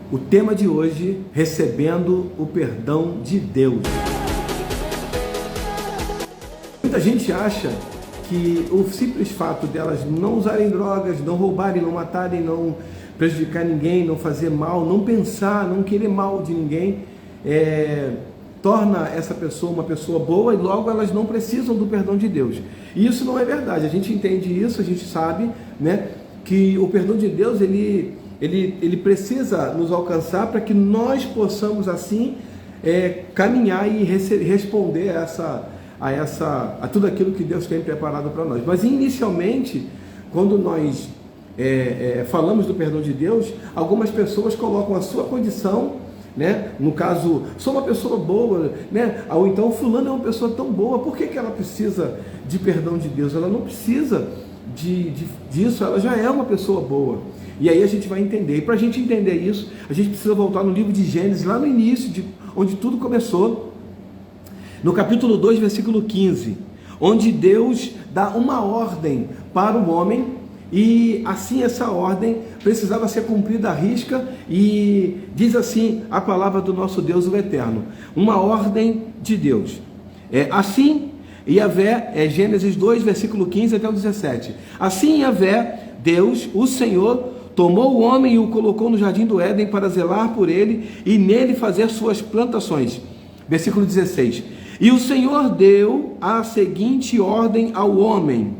O tema de hoje, recebendo o perdão de Deus. Muita gente acha que o simples fato delas não usarem drogas, não roubarem, não matarem, não prejudicar ninguém, não fazer mal, não pensar, não querer mal de ninguém, torna essa pessoa uma pessoa boa e logo elas não precisam do perdão de Deus. E isso não é verdade. A gente entende isso, a gente sabe, né, que o perdão de Deus ele precisa nos alcançar para que nós possamos assim caminhar e responder a tudo aquilo que Deus tem preparado para nós. Mas inicialmente, quando nós falamos do perdão de Deus, algumas pessoas colocam a sua condição, né? No caso, sou uma pessoa boa, né? Ou então fulano é uma pessoa tão boa, por que ela precisa de perdão de Deus? Ela não precisa disso, ela já é uma pessoa boa. E aí a gente vai entender. E para a gente entender isso, a gente precisa voltar no livro de Gênesis, lá no início, onde tudo começou, no capítulo 2, versículo 15, onde Deus dá uma ordem para o homem, e assim essa ordem precisava ser cumprida à risca, e diz assim a palavra do nosso Deus, o Eterno, uma ordem de Deus. Assim, Yahvé, Gênesis 2, versículo 15 até o 17. Assim Yahvé, Deus, o Senhor, tomou o homem e o colocou no jardim do Éden para zelar por ele e nele fazer suas plantações. Versículo 16. E o Senhor deu a seguinte ordem ao homem,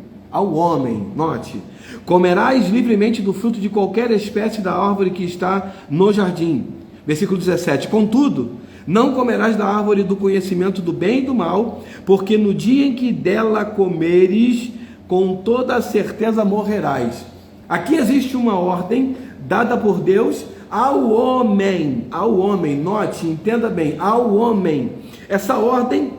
note: comerás livremente do fruto de qualquer espécie da árvore que está no jardim. Versículo 17. Contudo, não comerás da árvore do conhecimento do bem e do mal, porque no dia em que dela comeres, com toda a certeza morrerás. Aqui existe uma ordem dada por Deus ao homem, note, entenda bem, ao homem. Essa ordem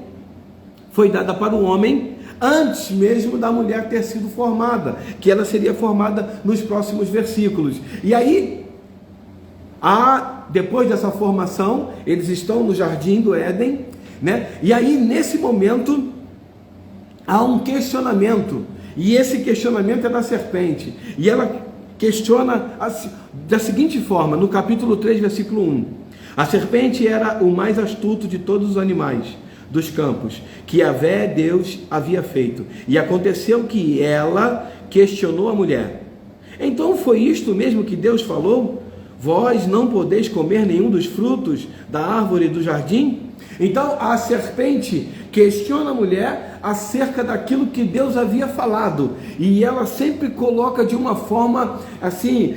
foi dada para o homem antes mesmo da mulher ter sido formada, que ela seria formada nos próximos versículos. E aí, depois dessa formação, eles estão no jardim do Éden, né? E aí, nesse momento, há um questionamento. E esse questionamento é da serpente. E ela questiona da seguinte forma, no capítulo 3, versículo 1. A serpente era o mais astuto de todos os animais dos campos, que Yahvé, Deus, havia feito. E aconteceu que ela questionou a mulher. Então foi isto mesmo que Deus falou? Vós não podeis comer nenhum dos frutos da árvore do jardim? Então a serpente questiona a mulher acerca daquilo que Deus havia falado, e ela sempre coloca de uma forma assim,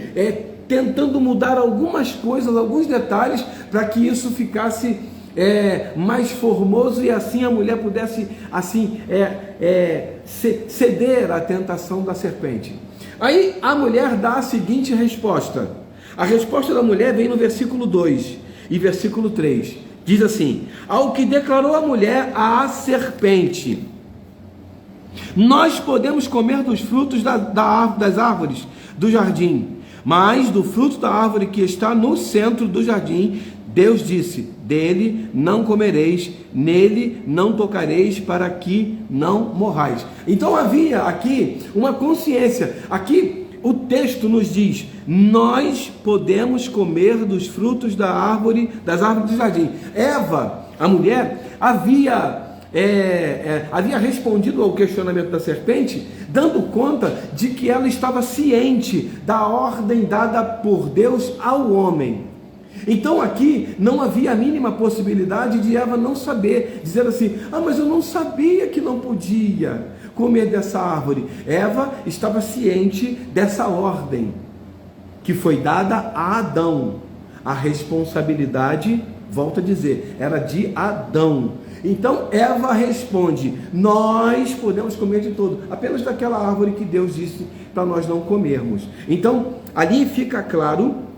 tentando mudar algumas coisas, alguns detalhes, para que isso ficasse mais formoso, e assim a mulher pudesse assim ceder à tentação da serpente. Aí a mulher dá a seguinte resposta. A resposta da mulher vem no versículo 2 e versículo 3. Diz assim: ao que declarou a mulher à serpente: nós podemos comer dos frutos das árvores do jardim, mas do fruto da árvore que está no centro do jardim, Deus disse: dele não comereis, nele não tocareis, para que não morrais. Então havia aqui uma consciência. Aqui o texto nos diz: nós podemos comer dos frutos das árvores do jardim. Eva, a mulher, havia respondido ao questionamento da serpente, dando conta de que ela estava ciente da ordem dada por Deus ao homem. Então aqui não havia a mínima possibilidade de Eva não saber, dizer assim: mas eu não sabia que não podia comer dessa árvore. Eva estava ciente dessa ordem que foi dada a Adão. A responsabilidade, volto a dizer, era de Adão. Então Eva responde: nós podemos comer de tudo, apenas daquela árvore que Deus disse para nós não comermos. Então ali fica claro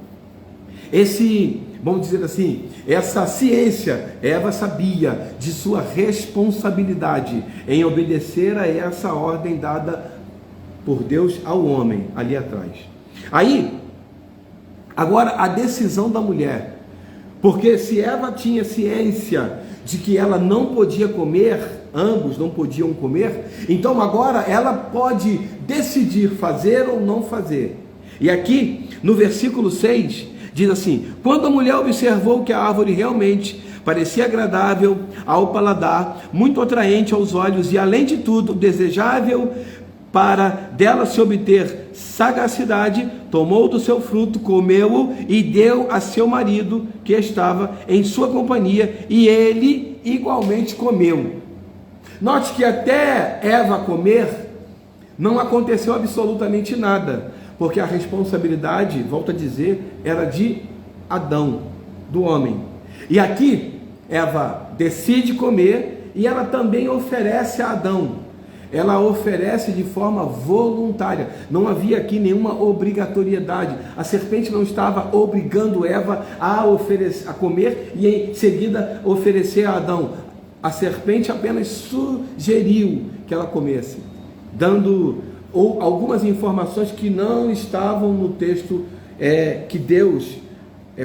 vamos dizer assim, essa ciência. Eva sabia de sua responsabilidade em obedecer a essa ordem dada por Deus ao homem ali atrás. Aí, agora a decisão da mulher, porque se Eva tinha ciência de que ela não podia comer, ambos não podiam comer, então agora ela pode decidir fazer ou não fazer. E aqui no versículo 6 Diz assim: quando a mulher observou que a árvore realmente parecia agradável ao paladar, muito atraente aos olhos e, além de tudo, desejável para dela se obter sagacidade, tomou do seu fruto, comeu-o e deu a seu marido que estava em sua companhia, e ele igualmente comeu. Note que até Eva comer, não aconteceu absolutamente nada, porque a responsabilidade, volto a dizer, era de Adão, do homem. E aqui, Eva decide comer e ela também oferece a Adão. Ela oferece de forma voluntária. Não havia aqui nenhuma obrigatoriedade. A serpente não estava obrigando Eva a comer e em seguida oferecer a Adão. A serpente apenas sugeriu que ela comesse, dando algumas informações que não estavam no texto que Deus,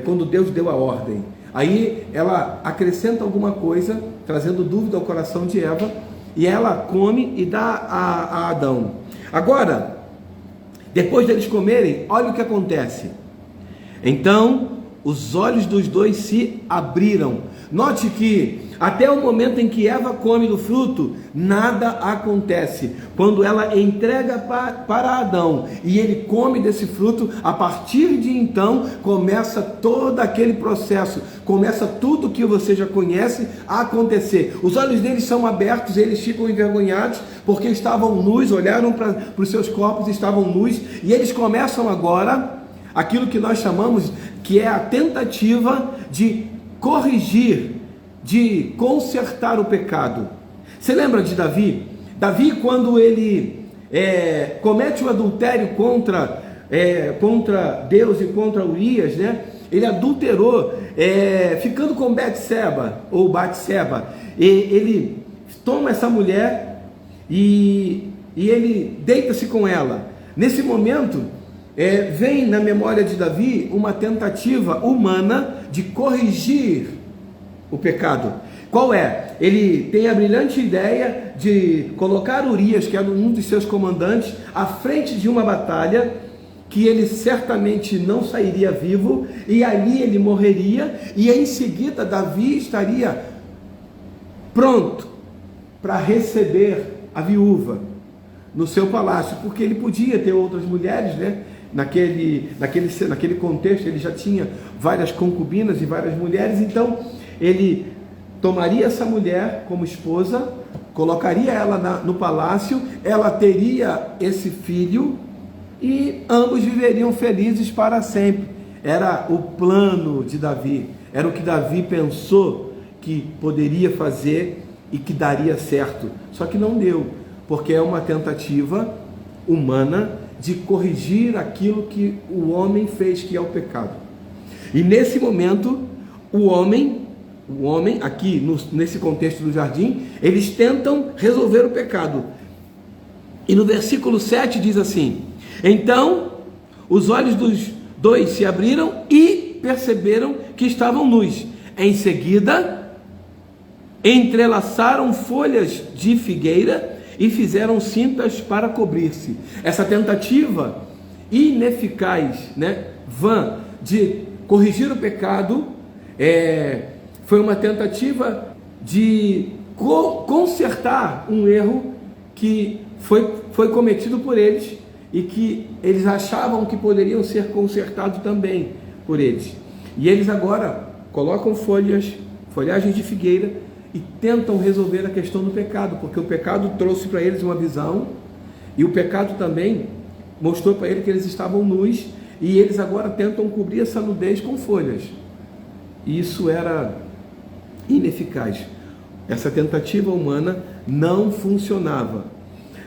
quando Deus deu a ordem. Aí ela acrescenta alguma coisa, trazendo dúvida ao coração de Eva, e ela come e dá a Adão. Agora, depois deles comerem, olha o que acontece. Então, os olhos dos dois se abriram. Note que até o momento em que Eva come do fruto, nada acontece. Quando ela entrega para Adão e ele come desse fruto, a partir de então começa todo aquele processo, começa tudo que você já conhece a acontecer. Os olhos deles são abertos, eles ficam envergonhados porque estavam nus, olharam para os seus corpos, estavam nus, e eles começam agora aquilo que nós chamamos que é a tentativa de corrigir, de consertar o pecado. Você lembra de Davi? Davi, quando ele comete o adultério contra Deus e contra Urias, né? Ele adulterou, ficando com Betseba, e ele toma essa mulher e ele deita-se com ela. Nesse momento, vem na memória de Davi uma tentativa humana de corrigir o pecado. Qual é? Ele tem a brilhante ideia de colocar Urias, que era um dos seus comandantes, à frente de uma batalha que ele certamente não sairia vivo, e ali ele morreria, e em seguida Davi estaria pronto para receber a viúva no seu palácio, porque ele podia ter outras mulheres, né? Naquele contexto ele já tinha várias concubinas e várias mulheres, então ele tomaria essa mulher como esposa, colocaria ela no palácio, ela teria esse filho e ambos viveriam felizes para sempre. Era o plano de Davi, era o que Davi pensou que poderia fazer e que daria certo, só que não deu, porque é uma tentativa humana de corrigir aquilo que o homem fez, que é o pecado. E nesse momento, o homem aqui nesse contexto do jardim, eles tentam resolver o pecado. E no versículo 7 diz assim: então os olhos dos dois se abriram e perceberam que estavam nus. Em seguida, entrelaçaram folhas de figueira e fizeram cintas para cobrir-se. Essa tentativa ineficaz, vã, de corrigir o pecado, foi uma tentativa de consertar um erro que foi cometido por eles e que eles achavam que poderiam ser consertados também por eles. E eles agora colocam folhagens de figueira e tentam resolver a questão do pecado, porque o pecado trouxe para eles uma visão, e o pecado também mostrou para eles que eles estavam nus, e eles agora tentam cobrir essa nudez com folhas. E isso era ineficaz. Essa tentativa humana não funcionava.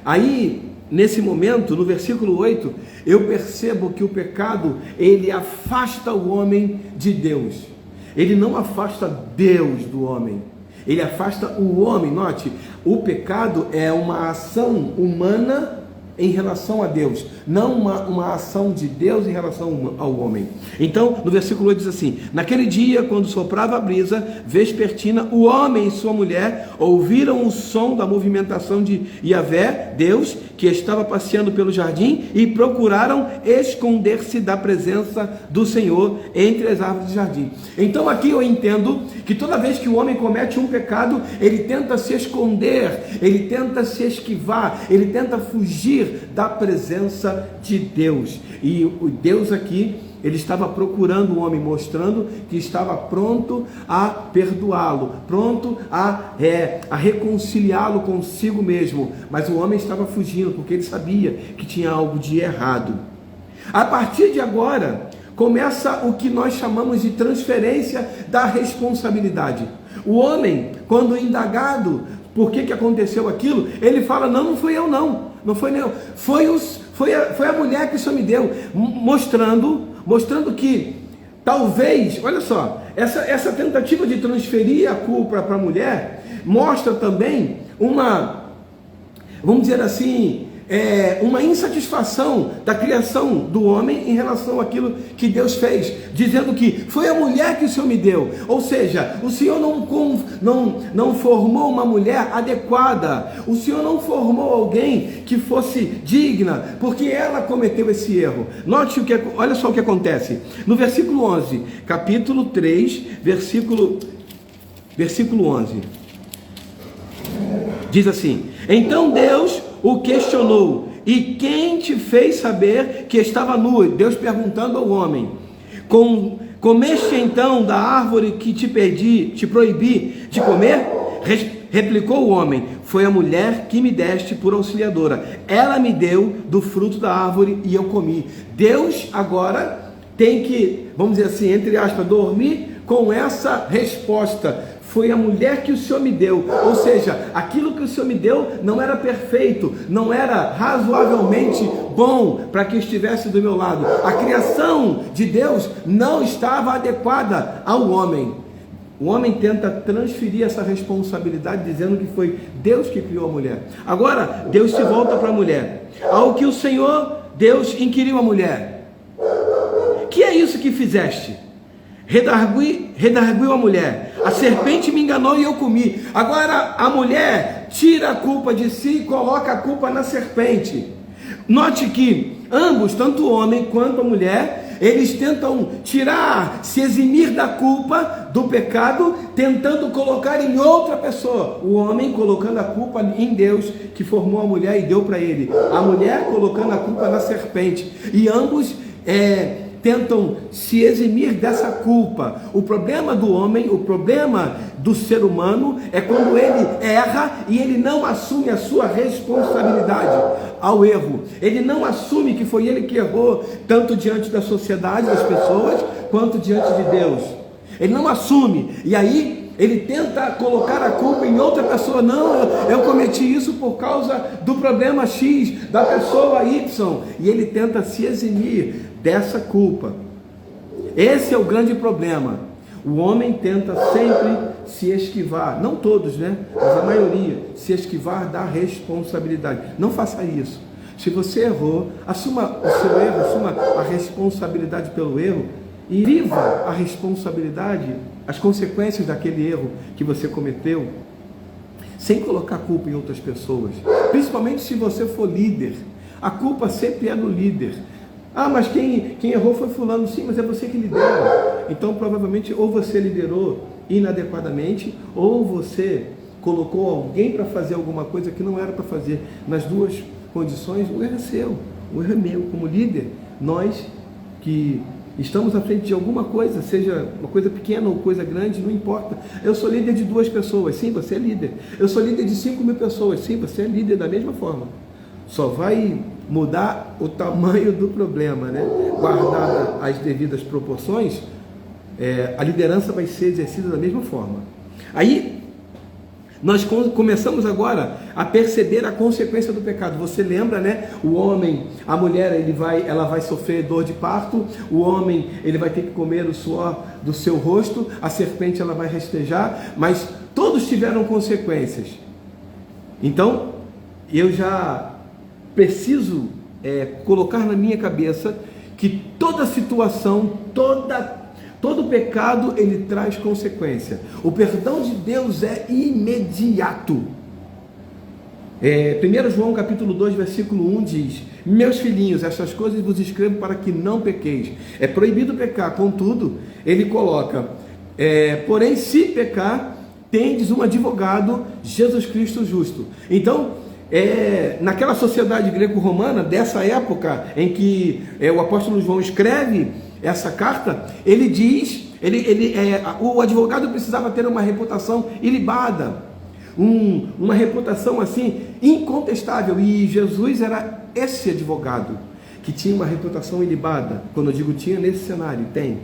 Aí, nesse momento, no versículo 8, eu percebo que o pecado, ele afasta o homem de Deus. Ele não afasta Deus do homem. Ele afasta o homem. Note, o pecado é uma ação humana em relação a Deus, não uma ação de Deus em relação ao homem. Então, no versículo 8 diz assim: naquele dia, quando soprava a brisa vespertina, o homem e sua mulher ouviram o som da movimentação de Yahvé, Deus, que estava passeando pelo jardim, e procuraram esconder-se da presença do Senhor entre as árvores do jardim. Então aqui eu entendo que toda vez que o homem comete um pecado, ele tenta se esconder, ele tenta se esquivar, ele tenta fugir da presença de Deus. E o Deus aqui, ele estava procurando o homem, mostrando que estava pronto a perdoá-lo, pronto a reconciliá-lo consigo mesmo. Mas o homem estava fugindo, porque ele sabia que tinha algo de errado. A partir de agora, começa o que nós chamamos de transferência da responsabilidade. O homem, quando indagado por que aconteceu aquilo, ele fala: não fui eu não foi eu, foi a mulher que o Senhor me deu, mostrando que talvez, olha só, essa tentativa de transferir a culpa para a mulher mostra também vamos dizer assim, uma insatisfação da criação do homem em relação àquilo que Deus fez, dizendo que foi a mulher que o Senhor me deu. Ou seja, o Senhor não formou uma mulher adequada, o Senhor não formou alguém que fosse digna, porque ela cometeu esse erro. Note olha só o que acontece no versículo 11, capítulo 3, versículo 11, diz assim: então Deus o questionou: e quem te fez saber que estava nu? Deus perguntando ao homem: comeste então da árvore que te proibi de comer? Replicou o homem: foi a mulher que me deste por auxiliadora, ela me deu do fruto da árvore e eu comi. Deus agora tem que, vamos dizer assim, entre aspas, dormir com essa resposta: foi a mulher que o Senhor me deu. Ou seja, aquilo que o Senhor me deu não era perfeito, não era razoavelmente bom para que estivesse do meu lado. A criação de Deus não estava adequada ao homem. O homem tenta transferir essa responsabilidade, dizendo que foi Deus que criou a mulher. Agora, Deus se volta para a mulher. Ao que o Senhor, Deus, inquiriu a mulher: que é isso que fizeste? Redarguiu a mulher: a serpente me enganou e eu comi. Agora a mulher tira a culpa de si e coloca a culpa na serpente. Note que ambos, tanto o homem quanto a mulher, eles tentam se eximir da culpa do pecado, tentando colocar em outra pessoa. O homem colocando a culpa em Deus, que formou a mulher e deu para ele. A mulher colocando a culpa na serpente. E ambos tentam se eximir dessa culpa. O problema do homem, o problema do ser humano é quando ele erra e ele não assume a sua responsabilidade ao erro. Ele não assume que foi ele que errou, tanto diante da sociedade, das pessoas, quanto diante de Deus. Ele não assume, e aí ele tenta colocar a culpa em outra pessoa. Não, eu cometi isso por causa do problema X, da pessoa Y, e ele tenta se eximir dessa culpa. Esse é o grande problema. O homem tenta sempre se esquivar, não todos, né? Mas a maioria, se esquivar da responsabilidade. Não faça isso. Se você errou, assuma o seu erro, assuma a responsabilidade pelo erro e viva a responsabilidade, as consequências daquele erro que você cometeu, sem colocar culpa em outras pessoas. Principalmente se você for líder. A culpa sempre é do líder. Ah, mas quem errou foi fulano. Sim, mas é você que lidera. Então provavelmente ou você liderou inadequadamente, ou você colocou alguém para fazer alguma coisa que não era para fazer. Nas duas condições, o erro é seu, o erro é meu. Como líder, nós que estamos à frente de alguma coisa, seja uma coisa pequena ou coisa grande, não importa. Eu sou líder de 2 pessoas, sim, você é líder. Eu sou líder de 5.000 pessoas, sim, você é líder da mesma forma. Só vai mudar o tamanho do problema, né? Guardada as devidas proporções, a liderança vai ser exercida da mesma forma. Aí nós começamos agora a perceber a consequência do pecado. Você lembra, né? O homem, a mulher, ela vai sofrer dor de parto. O homem, ele vai ter que comer o suor do seu rosto. A serpente, ela vai rastejar. Mas todos tiveram consequências. Então, eu já preciso colocar na minha cabeça que toda situação, todo pecado, ele traz consequência. O perdão de Deus é imediato. 1 João capítulo 2, versículo 1 diz: meus filhinhos, essas coisas vos escrevo para que não pequeis. É proibido pecar, contudo, ele coloca, porém, se pecar, tendes um advogado, Jesus Cristo justo. Então, naquela sociedade greco-romana, dessa época em que o apóstolo João escreve essa carta, ele diz, o advogado precisava ter uma reputação ilibada, uma reputação assim incontestável, e Jesus era esse advogado que tinha uma reputação ilibada. Quando eu digo tinha, nesse cenário, tem.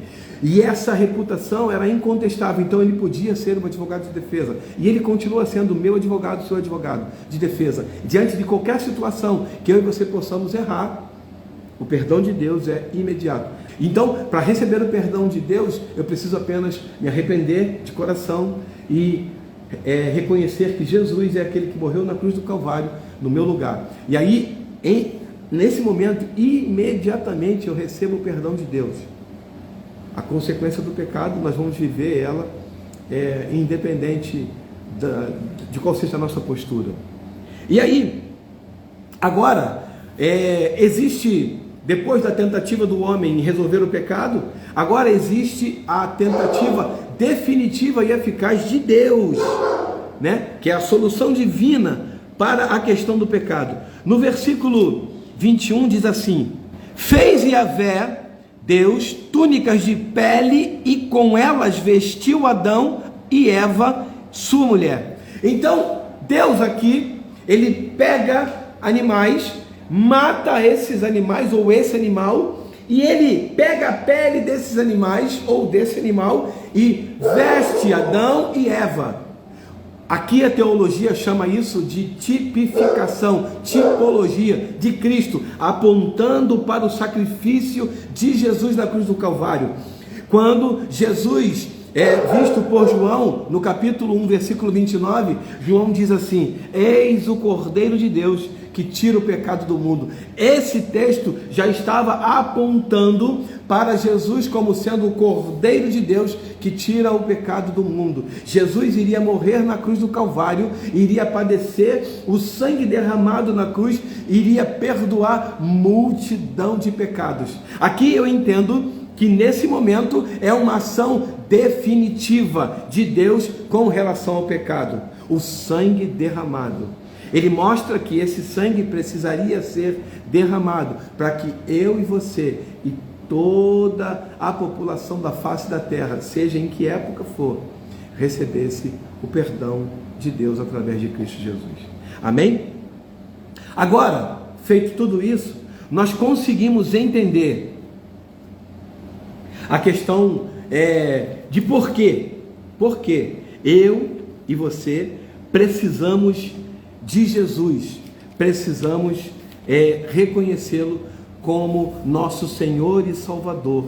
E essa reputação era incontestável, então ele podia ser um advogado de defesa, e ele continua sendo meu advogado, seu advogado de defesa, diante de qualquer situação que eu e você possamos errar. O perdão de Deus é imediato. Então, para receber o perdão de Deus, eu preciso apenas me arrepender de coração e reconhecer que Jesus é aquele que morreu na cruz do Calvário no meu lugar. E aí, nesse momento, imediatamente eu recebo o perdão de Deus. A consequência do pecado, nós vamos viver ela independente de qual seja a nossa postura. E aí, agora, existe, depois da tentativa do homem em resolver o pecado, agora existe a tentativa definitiva e eficaz de Deus, né? Que é a solução divina para a questão do pecado. No versículo 21 diz assim: fez Yahvé, Deus, túnicas de pele, e com elas vestiu Adão e Eva, sua mulher. Então, Deus aqui, ele pega animais, mata esses animais ou esse animal, e ele pega a pele desses animais ou desse animal e veste Adão e Eva. Aqui a teologia chama isso de tipificação, tipologia de Cristo, apontando para o sacrifício de Jesus na cruz do Calvário. Quando Jesus visto por João, no capítulo 1, versículo 29, João diz assim: eis o Cordeiro de Deus que tira o pecado do mundo. Esse texto já estava apontando para Jesus como sendo o Cordeiro de Deus que tira o pecado do mundo. Jesus iria morrer na cruz do Calvário, iria padecer, o sangue derramado na cruz iria perdoar multidão de pecados. Aqui eu entendo que nesse momento é uma ação definitiva de Deus com relação ao pecado. O sangue derramado. Ele mostra que esse sangue precisaria ser derramado para que eu e você e toda a população da face da terra, seja em que época for, recebesse o perdão de Deus através de Cristo Jesus. Amém? Agora, feito tudo isso, nós conseguimos entender a questão de por quê. Porque eu e você precisamos de Jesus, precisamos reconhecê-lo como nosso Senhor e Salvador.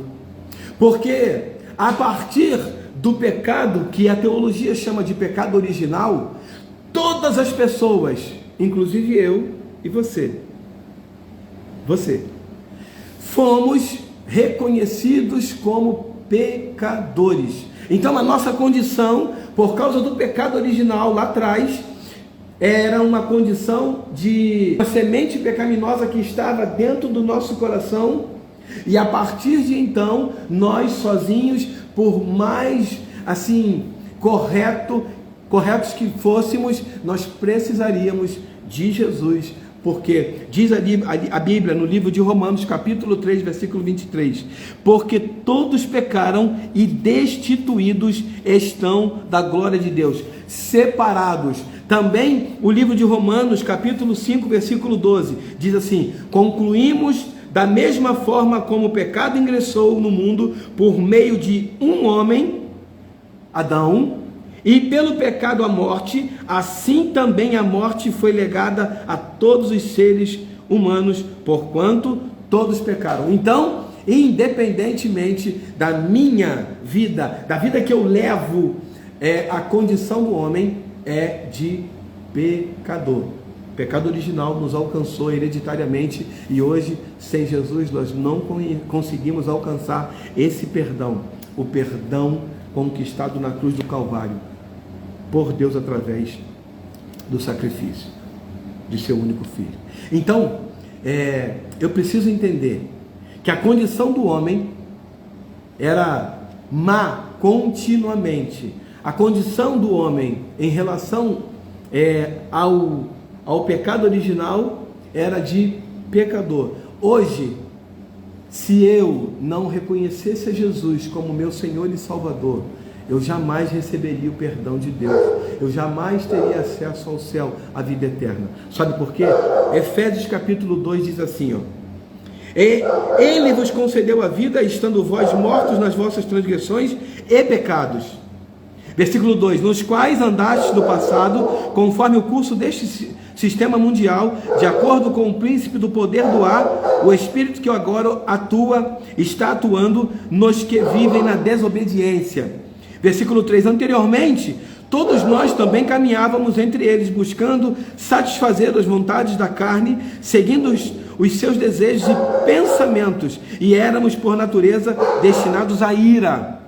Porque a partir do pecado, que a teologia chama de pecado original, todas as pessoas, inclusive eu e você, fomos reconhecidos como pecadores. Então a nossa condição, por causa do pecado original lá atrás, era uma condição de uma semente pecaminosa que estava dentro do nosso coração, e a partir de então, nós sozinhos, por mais assim corretos que fôssemos, nós precisaríamos de Jesus, porque diz a Bíblia no livro de Romanos capítulo 3, versículo 23, porque todos pecaram e destituídos estão da glória de Deus, separados. Também o livro de Romanos capítulo 5, versículo 12, diz assim: concluímos da mesma forma como o pecado ingressou no mundo por meio de um homem, Adão, e pelo pecado a morte, assim também a morte foi legada a todos os seres humanos, porquanto todos pecaram. Então, independentemente da minha vida, da vida que eu levo, a condição do homem é de pecador. pecado original nos alcançou hereditariamente e hoje, sem Jesus, nós não conseguimos alcançar esse perdão, o perdão conquistado na cruz do Calvário, por Deus através do sacrifício de seu único Filho. Então, eu preciso entender que a condição do homem era má continuamente. A condição do homem em relação ao pecado original era de pecador. Hoje, se eu não reconhecesse a Jesus como meu Senhor e Salvador, eu jamais receberia o perdão de Deus, eu jamais teria acesso ao céu, à vida eterna. Sabe por quê? Efésios capítulo 2 diz assim, Ele vos concedeu a vida, estando vós mortos nas vossas transgressões e pecados. Versículo 2, nos quais andastes no passado, conforme o curso deste sistema mundial, de acordo com o príncipe do poder do ar, o espírito que agora está atuando nos que vivem na desobediência. Versículo 3, anteriormente, todos nós também caminhávamos entre eles, buscando satisfazer as vontades da carne, seguindo os seus desejos e pensamentos, e éramos por natureza destinados à ira.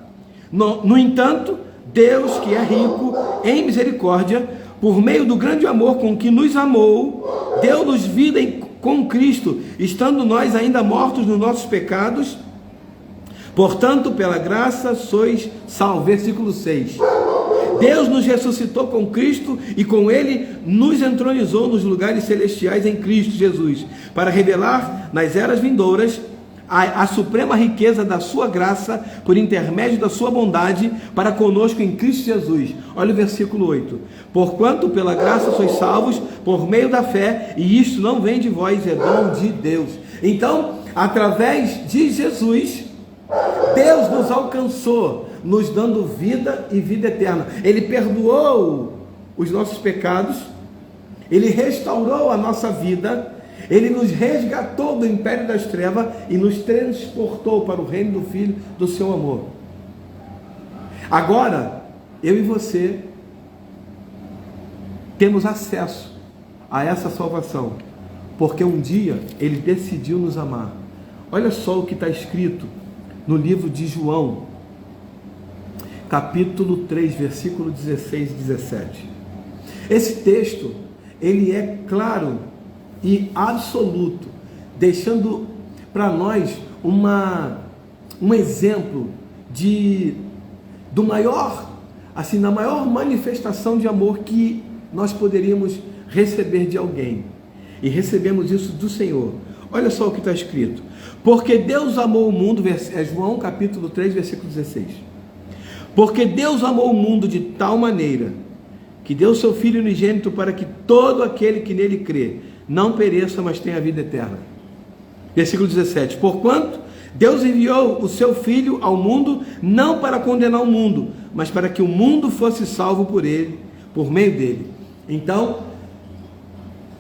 No entanto, Deus, que é rico em misericórdia, por meio do grande amor com que nos amou, deu-nos vida com Cristo, estando nós ainda mortos nos nossos pecados. Portanto, pela graça sois salvos. Versículo 6. Deus nos ressuscitou com Cristo e com Ele nos entronizou nos lugares celestiais em Cristo Jesus, para revelar nas eras vindouras a suprema riqueza da sua graça, por intermédio da sua bondade, para conosco em Cristo Jesus. Olha o versículo 8. Porquanto pela graça sois salvos, por meio da fé, e isto não vem de vós, é dom de Deus. Então, através de Jesus, Deus nos alcançou, nos dando vida e vida eterna. Ele perdoou os nossos pecados, Ele restaurou a nossa vida, Ele nos resgatou do império das trevas e nos transportou para o reino do Filho do seu amor. Agora, eu e você temos acesso a essa salvação, porque um dia Ele decidiu nos amar. Olha só o que está escrito no livro de João, capítulo 3, versículo 16 e 17. Esse texto, ele é claro e absoluto, deixando para nós um exemplo do maior, assim, na maior manifestação de amor que nós poderíamos receber de alguém, e recebemos isso do Senhor. Olha só o que está escrito: porque Deus amou o mundo, é João capítulo 3, versículo 16. Porque Deus amou o mundo de tal maneira que deu seu Filho unigênito, para que todo aquele que nele crê não pereça, mas tenha vida eterna. Versículo 17. Porquanto Deus enviou o seu Filho ao mundo, não para condenar o mundo, mas para que o mundo fosse salvo por ele, por meio dele. Então,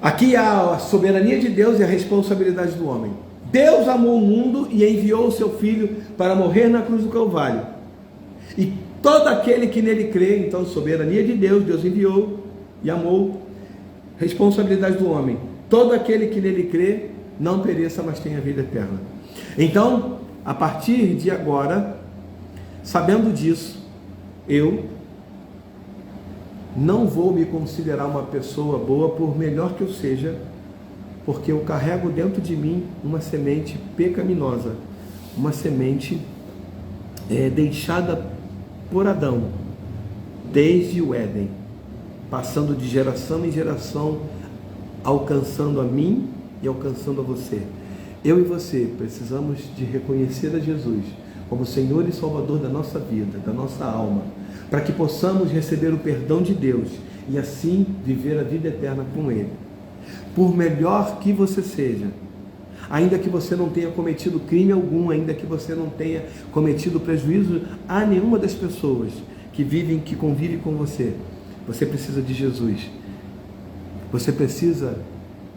aqui há a soberania de Deus e a responsabilidade do homem. Deus amou o mundo e enviou o seu Filho para morrer na cruz do Calvário. E todo aquele que nele crê, então, soberania de Deus, Deus enviou e amou, responsabilidade do homem. Todo aquele que nele crê não pereça, mas tenha vida eterna. Então, a partir de agora, sabendo disso, eu não vou me considerar uma pessoa boa, por melhor que eu seja, porque eu carrego dentro de mim uma semente pecaminosa, uma semente deixada por Adão, desde o Éden, passando de geração em geração, alcançando a mim e alcançando a você. Eu e você precisamos de reconhecer a Jesus como Senhor e Salvador da nossa vida, da nossa alma, para que possamos receber o perdão de Deus e assim viver a vida eterna com Ele. Por melhor que você seja, ainda que você não tenha cometido crime algum, ainda que você não tenha cometido prejuízo a nenhuma das pessoas que convivem com você, você precisa de Jesus. Você precisa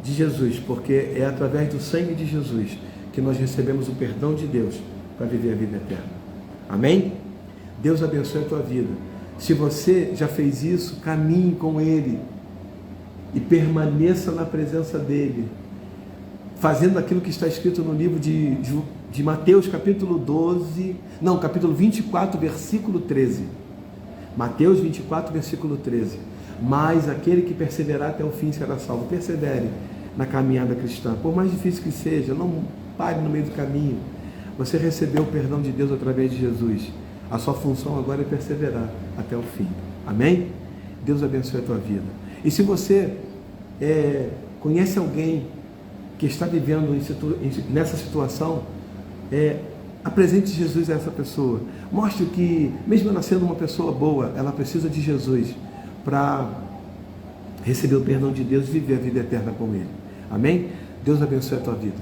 de Jesus, porque é através do sangue de Jesus que nós recebemos o perdão de Deus para viver a vida eterna. Amém? Deus abençoe a tua vida. Se você já fez isso, caminhe com Ele. e permaneça na presença dele, fazendo aquilo que está escrito no livro de Mateus, capítulo 24, versículo 13. Mateus 24, versículo 13. Mas aquele que perseverar até o fim será salvo. Persevere na caminhada cristã. Por mais difícil que seja, não pare no meio do caminho. Você recebeu o perdão de Deus através de Jesus. A sua função agora é perseverar até o fim. Amém? Deus abençoe a tua vida. E se você conhece alguém que está vivendo nessa situação, apresente Jesus a essa pessoa. Mostre que, mesmo ela sendo uma pessoa boa, ela precisa de Jesus para receber o perdão de Deus e viver a vida eterna com Ele. Amém? Deus abençoe a tua vida.